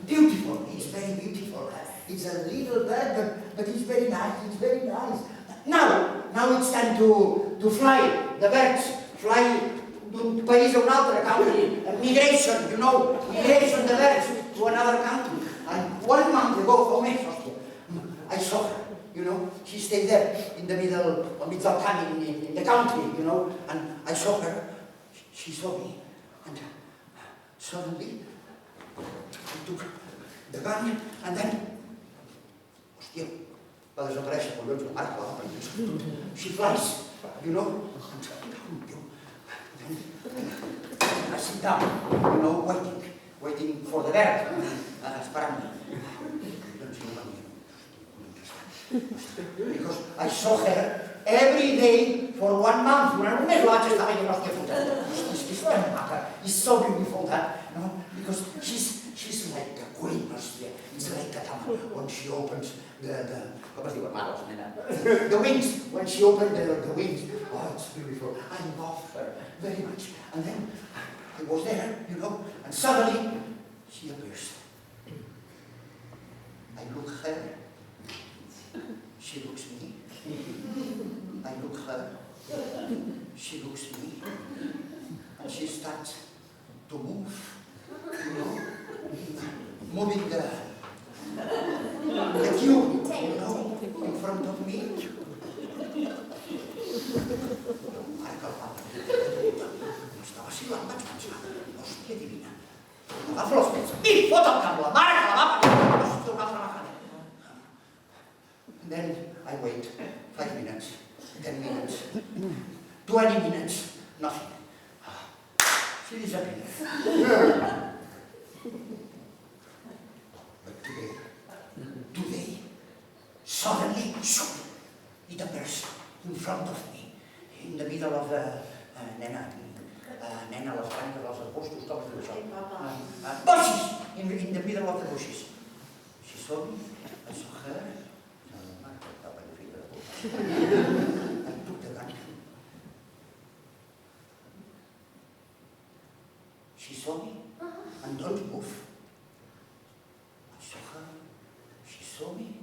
beautiful. It's very beautiful. It's a little bird, but it's very nice. It's very nice. Now it's time to fly. The birds fly d'un país a un altre, country. Migration, you know, migration the birds to another country. And 1 month ago, I saw her. You know, she stayed there in the middle of Michoacán in the country, you know, and I saw her. She saw me, and suddenly I took the gun, and then, hòstia, va desaparèixer quan veig la marca. She flies, you know, and then I sit down, you know, waiting for the bird, esperant-me. Because I saw her every day for 1 month. Durant un mes la vaig estar veient, hòstia puta. És tan maca. It's so beautiful that, you know, because she's like a queen, hòstia. It's like that when she opens com es diuen malos, nena? The wings. When she opened the wings. Oh, it's beautiful. I love her very much. And then I was there, you know, and suddenly she appears. I look her. She looks me. I look her. She looks me. And she starts to move, you know, moving the cube, you know, in front of me. Marca el papa. Estava així, la vaig pensar. Hòstia divina. Agafo els pets i fot el cable. Marca la papa. Hòstia, una altra vegada. And then I wait 5 minutes, 10 minutes, 20 minutes, nothing. She disappeared. But today, suddenly, it appears in front of me, in the middle of the nena, les branques dels arbustos, com es diu això? Bushes! In the middle of the bushes. She saw me, I saw her. I took the gun. She saw me and don't move. I saw her. She saw me